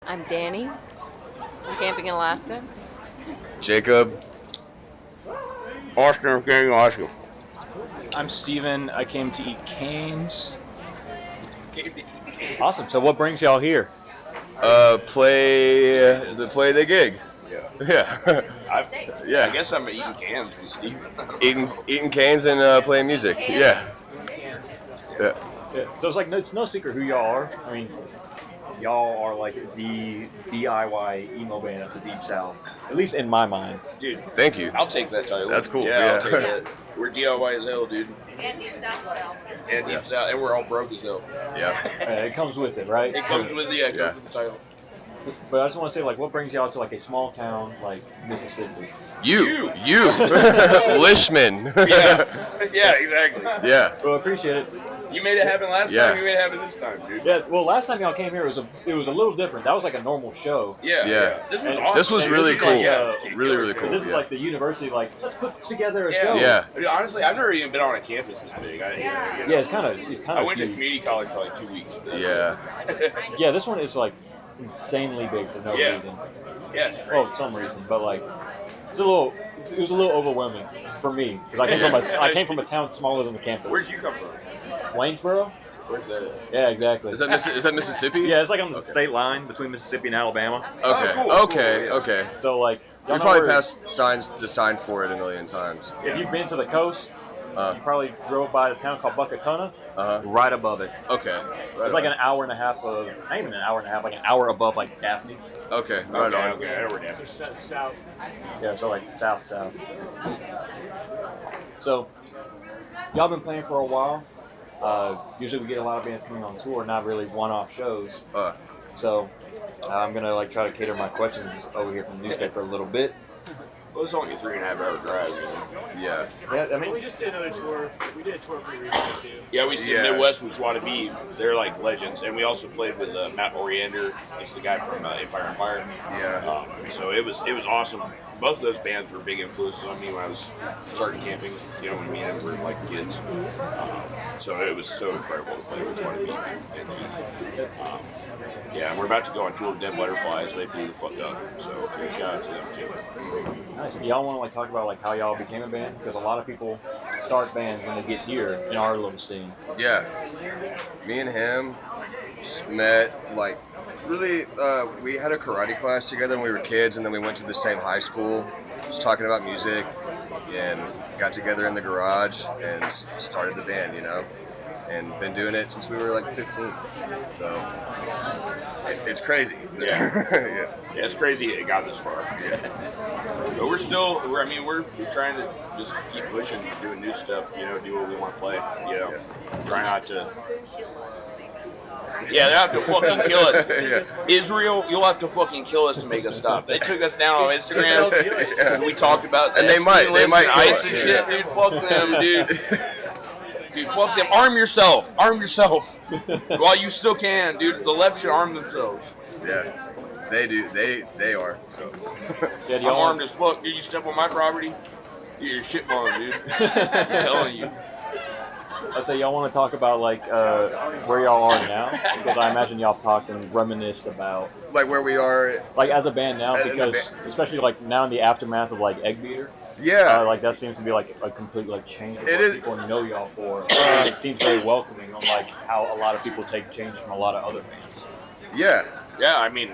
I'm Danny. I'm camping in Alaska. Jacob. Austin, I'm getting Alaska. I'm Steven. I came to eat canes. Awesome. So what brings y'all here? Play the gig. Yeah. Yeah. I guess I'm eating cans with Steven. Eating canes and playing music. Yeah. Yeah. So it's like it's no secret who y'all are. I mean, y'all are like the DIY emo band of the Deep South, at least in my mind. Dude, Thank you. I'll take that title. That's cool. Yeah, Yeah. I'll take that. We're DIY as hell, dude. And Deep South as hell. And Deep South, and we're all broke as hell. Yeah. It comes with it, right? It comes with the title. But I just want to say, like, what brings y'all to like a small town like Mississippi? You. Lishman. Yeah, exactly. Yeah. Well, I appreciate it. You made it happen last time. You made it happen this time, dude. Yeah. Well, last time y'all came here, it was a little different. That was like a normal show. Yeah. This was awesome. This was really cool. Like, really cool. This is like the university, like, let's put together a show. Yeah. Dude, honestly, I've never even been on a campus this big. Yeah, it's kind of. I went to community college for like 2 weeks. Yeah. Yeah, this one is like insanely big for no reason. Yeah, it's crazy. Well, for some reason, but like it was a little overwhelming for me because I came from a town smaller than the campus. Where'd you come from? Waynesboro. Where's that at? Yeah, exactly. Is that Mississippi? Yeah, it's like on the state line between Mississippi and Alabama. Okay. Oh, cool. Okay. So like, We probably passed the sign for it a million times. If you've been to the coast, you probably drove by a town called Buckatuna. Right above it. Okay. It's like an hour and a half of, not even an hour and a half, like an hour above like Daphne. Okay. Right on. Okay, I know where Daphne's South. Yeah, so like south. So, y'all been playing for a while. Usually we get a lot of bands coming on tour, not really one-off shows. So, I'm gonna like try to cater my questions over here from the newspaper a little bit. Well, it's only a 3.5 hour drive, you know? Yeah. Yeah, I mean, We just did another tour. We did a tour pretty recently too. Yeah, we see Midwest with Be. They're like legends, and we also played with Matt Oriander. It's the guy from Empire. Yeah. So it was awesome. Both of those bands were big influences on me when I was starting camping. You know, when me and them were like kids. So it was so incredible to play with Be and Keith. Yeah, and we're about to go on tour with Dead Butterflies. They blew the fuck up. So shout out to them too. nice. Y'all want to like talk about like how y'all became a band? Because a lot of people start bands when they get here in our little scene. Yeah. Me and him just met, like, really, we had a karate class together when we were kids, and then we went to the same high school, just talking about music, and got together in the garage and started the band, you know? And been doing it since we were like 15. So, it's crazy. Yeah, it's crazy it got this far. But we're trying to just keep pushing, doing new stuff, you know, do what we want to play, you know. Try not to. Yeah, they have to fucking kill us. Israel, you'll have to fucking kill us to make us stop. They took us down on Instagram because we talked about that. And they might ICE kill and us. shit, dude. Fuck them, dude. Dude, fuck them. Arm yourself. While you still can, dude. The left should arm themselves. Yeah. They do. They are. So. Yeah, I'm armed as fuck. Dude, you step on my property, you're your shit bomb, dude. I'm telling you. I say y'all want to talk about like where y'all are now, because I imagine y'all talked and reminisced about Like where we are. like as a band now, because especially like now in the aftermath of like Eggbeater. Yeah. Like that seems to be like a complete like change of It what is. people know y'all for. And it seems very welcoming on like how a lot of people take change from a lot of other bands. Yeah. Yeah, I mean,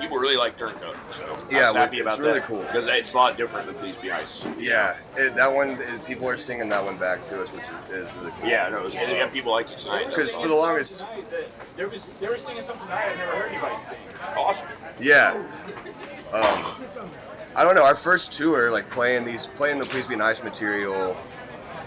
people really like Turncoat, so I was happy about it's really that. cool. Because it's a lot different than Please Be Nice. Yeah. That one, people are singing that one back to us, which is really cool. Yeah, no, people like it tonight. Because for the longest. They were singing something I had never heard anybody sing. Awesome. Yeah. I don't know. Our first tour, like playing the Please Be Nice material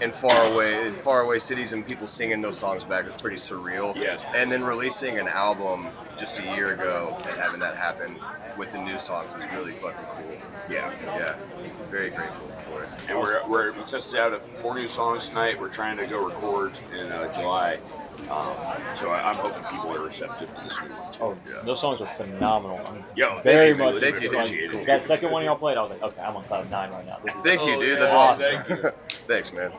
in faraway cities, and people singing those songs back was pretty surreal. Yes. And then releasing an album just a year ago and having that happen with the new songs is really fucking cool. Yeah. Yeah. Very grateful for it. And we're tested out 4 new songs tonight. We're trying to go record in July. So I'm hoping people are receptive to this new one. Oh, yeah. Those songs are phenomenal. Yo, very much. Thank you, like, that second one y'all played, I was like, okay, I'm on cloud 9 right now. Thank you, dude. That's awesome. awesome. Thanks, man.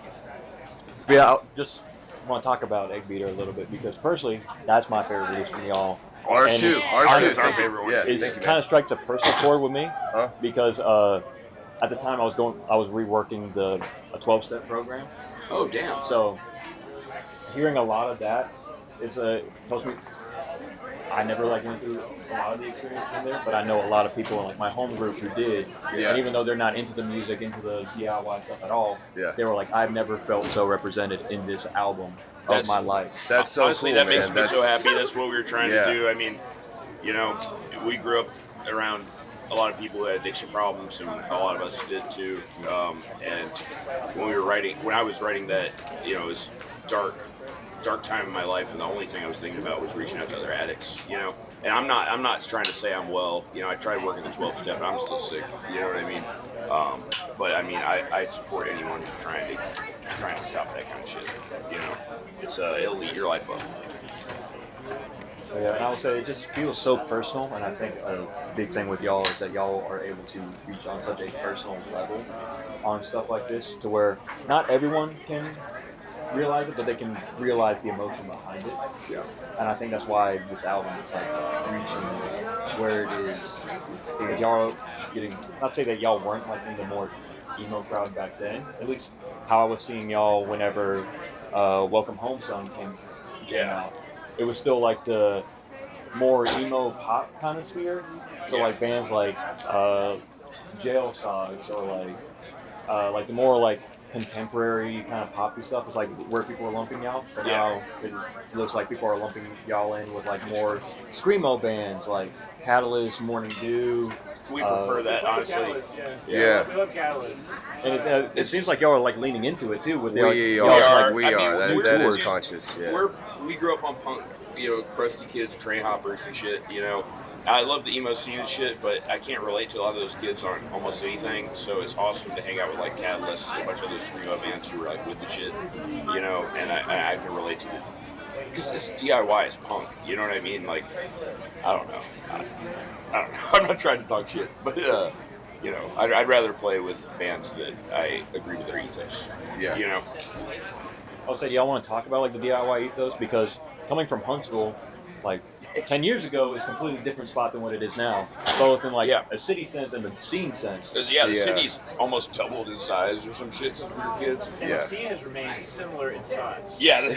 Yeah, I just want to talk about Eggbeater a little bit because personally, that's my favorite release from y'all. Ours And too. Ours ours too. is our Thank you. favorite one. Yeah, It thank you, kind man. of strikes a personal chord with me Huh? because at the time I was reworking a 12-step program. Oh, damn. So hearing a lot of that tells me I never like went through a lot of the experiences in there, but I know a lot of people in like my home group who did. Yeah. And even though they're not into the music, into the DIY stuff at all, Yeah. they were like, I've never felt so represented in this album of my life. That's so Honestly, cool, that man. makes me so happy. That's what we were trying Yeah. to do. I mean, you know, we grew up around a lot of people who had addiction problems, and a lot of us did too. And when I was writing that, you know, it was dark time in my life, and the only thing I was thinking about was reaching out to other addicts, you know. And I'm not trying to say I'm well, you know. I tried working the 12-step, and I'm still sick, you know what I mean. But I mean, I support anyone who's trying to stop that kind of shit. You know, it'll eat your life up. Yeah, and I would say it just feels so personal, and I think a big thing with y'all is that y'all are able to reach on such a personal level on stuff like this, to where not everyone can realize it, but they can realize the emotion behind it. Yeah. And I think that's why this album is like reaching where it is. Because y'all getting, not to say that y'all weren't like in the more emo crowd back then, at least how I was seeing y'all whenever Welcome Home song came out. It was still like the more emo pop kind of sphere. So like bands like Jail Songs or like the more like contemporary kind of poppy stuff is like where people are lumping y'all. But now it looks like people are lumping y'all in with like more screamo bands like Catalyst, Morning Dew. We prefer that, honestly. Catalyst, Yeah. We love Catalyst. And it seems like y'all are like leaning into it too. With We y'all are. like, We I mean, are. we're- That is conscious. Yeah. We grew up on punk, you know, crusty kids, train hoppers and shit, you know. I love the emo scene and shit, but I can't relate to a lot of those kids on almost anything, so it's awesome to hang out with like Catalyst and a bunch of those screamo bands who are like with the shit, you know, and I can relate to it. Because it's DIY is punk, you know what I mean? Like, I don't know. I don't know. I'm not trying to talk shit, but, you know, I'd rather play with bands that I agree with their ethos, Yeah. you know? I'll say, do y'all want to talk about like the DIY ethos? Because coming from Huntsville, like 10 years ago, is a completely different spot than what it is now. Both in like a city sense and the scene sense. The city's almost doubled in size or some shit since we were kids. And the scene has remained similar in size. Yeah.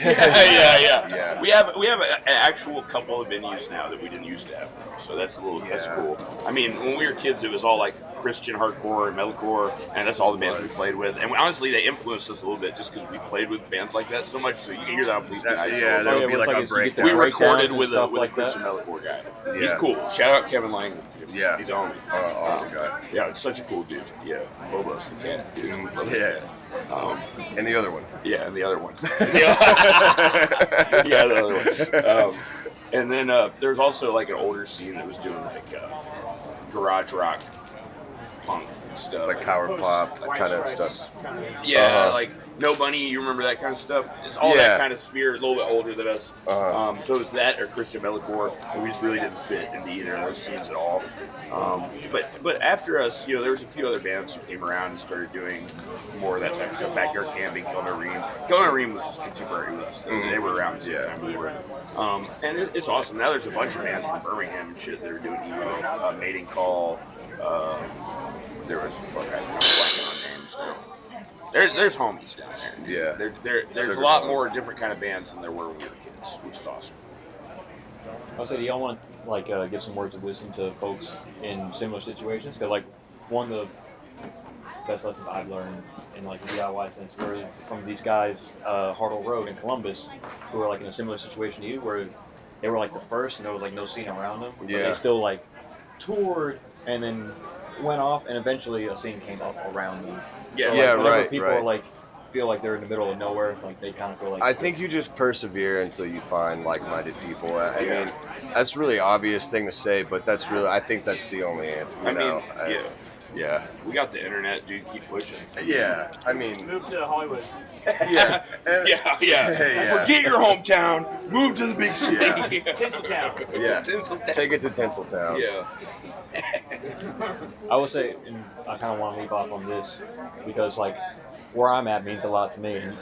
We have an actual couple of venues now that we didn't used to have, so that's that's cool. I mean, when we were kids, it was all like Christian hardcore and metalcore, and that's all the bands we played with. And honestly, they influenced us a little bit just because we played with bands like that so much. So you can hear that on Please Be Nice. Yeah, there would be like a breakdown. We recorded with a like Christian metalcore guy. Yeah. He's cool. Shout out Kevin Lang. Yeah. He's on me. Awesome guy. Yeah, it's such a cool dude. Yeah, Bobo's the cat, dude. Love Yeah. And the other one. Yeah, and the other one. Yeah, the other one. And then there's also like an older scene that was doing like garage rock, punk stuff. Like power pop, that kind of stuff. Yeah, like No Bunny, you remember that kind of stuff? It's all that kind of sphere, a little bit older than us. So it was that or Christian metalcore, and we just really didn't fit into either of those scenes at all. But after us, you know, there was a few other bands who came around and started doing more of that type of stuff. Backyard Camping, Kilmer Ream was contemporary with us. They were around the same time we were. And it's awesome. Now there's a bunch of bands from Birmingham and shit that are doing emo, Mating Call. There was I'm blanking on names now. There's homies down there. Yeah. There's a lot more different kind of bands than there were when we were kids, which is awesome. I'll say, do y'all want to like give some words of wisdom to folks in similar situations? Because like one of the best lessons I've learned in like the DIY sense were from these guys, Hartle Road in Columbus, who were like in a similar situation to you, where they were like the first and there was like no scene around them, but they still like toured and then went off, and eventually a scene came up around them. Yeah, So, like, people are like feel like they're in the middle of nowhere, like they kind of feel like. I think you just persevere until you find like-minded people. I mean, that's a really obvious thing to say, but that's really, I think that's the only answer. You know? Yeah. We got the internet, dude. Keep pushing. Yeah. I mean, Move to Hollywood. yeah. Yeah. Forget your hometown. Move to the big city. Tinseltown. Yeah. Tinseltown. Take it to Tinseltown. Yeah. I would say, and I kind of want to leave off on this because, like, where I'm at means a lot to me. And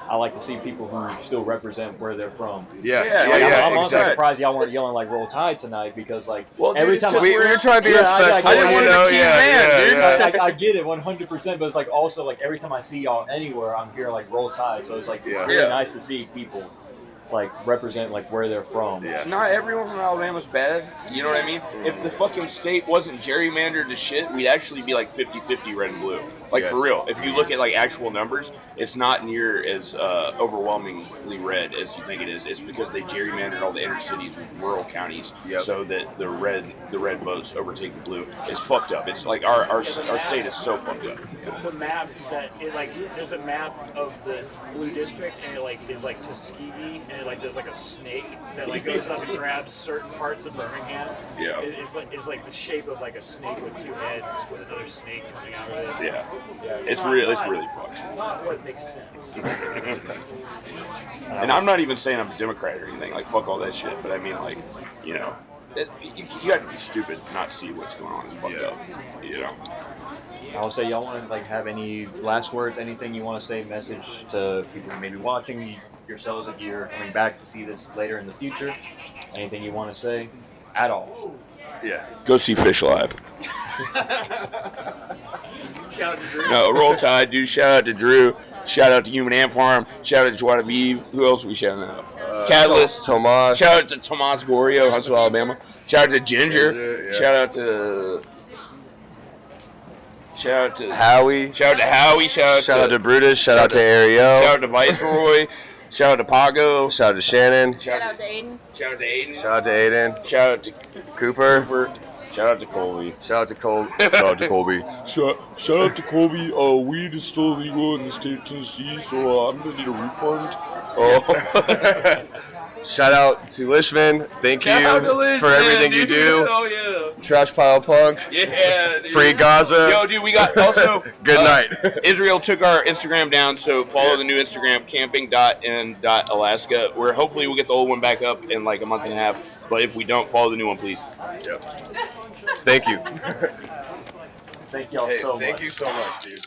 I like to see people who still represent where they're from. Yeah, I'm also exactly. surprised y'all weren't yelling like "Roll Tide" tonight because like Well, dude, every it's time 'cause We were trying to be respectful, I didn't you want to know. be Yeah, man, dude. yeah. I get it 100%, but it's like also like every time I see y'all anywhere, I'm hearing like "Roll Tide," so it's like really Yeah. nice to see people like represent like where they're from. Yeah. Not everyone from Alabama's bad. You know what I mean? If the fucking state wasn't gerrymandered to shit, we'd actually be like 50-50 red and blue. Like, Yes. for real. If you look at, like, actual numbers, it's not near as overwhelmingly red as you think it is. It's because they gerrymandered all the inner cities and rural counties so that the red votes overtake the blue. It's fucked up. It's like our state is so fucked up. The map that it like there's a map of the blue district and it like is like Tuskegee and it like there's like a snake that like goes up and grabs certain parts of Birmingham. Yeah. It's like the shape of like a snake with two heads with another snake coming out of it. Yeah. It's not- really not- fucked. Not what makes sense. And I'm not even saying I'm a Democrat or anything. Like, fuck all that shit. But I mean, like, you know, you got to be stupid to not see what's going on. It's fucked up. You know. I would say y'all want to like have any last words, anything you want to say, message to people who may be watching yourselves if you're coming back to see this later in the future. Anything you want to say at all? Yeah. Go see Fish Live. Shout out to Drew. No, Roll Tide, dude. Shout out to Drew. Shout out to Human Ant Farm. Shout out to Joanna Beeve. Who else are we shouting out? Catalyst. Tomas. Shout out to Tomas Gorio, Huntsville, Alabama. Shout out to Ginger. Yeah. Shout out to Howie. Shout out to Howie. Shout Shout out to Brutus. Shout out to Ariel. Shout out to Viceroy. Shout out to Pago. Shout out to Shannon. Shout out to Aiden. Shout out to Aiden. Shout out to Aiden. Shout out to Cooper. Shout out to Colby. Shout out to Colby. Shout out to Colby. Shout out to Colby. Weed is still illegal in the state of Tennessee, so I'm gonna need a refund. Shout out to Lishman. Thank you Shout out to Lishman, for everything you dude. do. Oh yeah. Trashpile Punk. Yeah. Dude. Free Gaza. Yo, dude, we got also. Good night. Israel took our Instagram down, so follow the new Instagram, camping.in.alaska, where hopefully we'll get the old one back up in like a month and a half. But if we don't, follow the new one, please. Yep. Thank you. Thank y'all so much. Thank you so much, dude.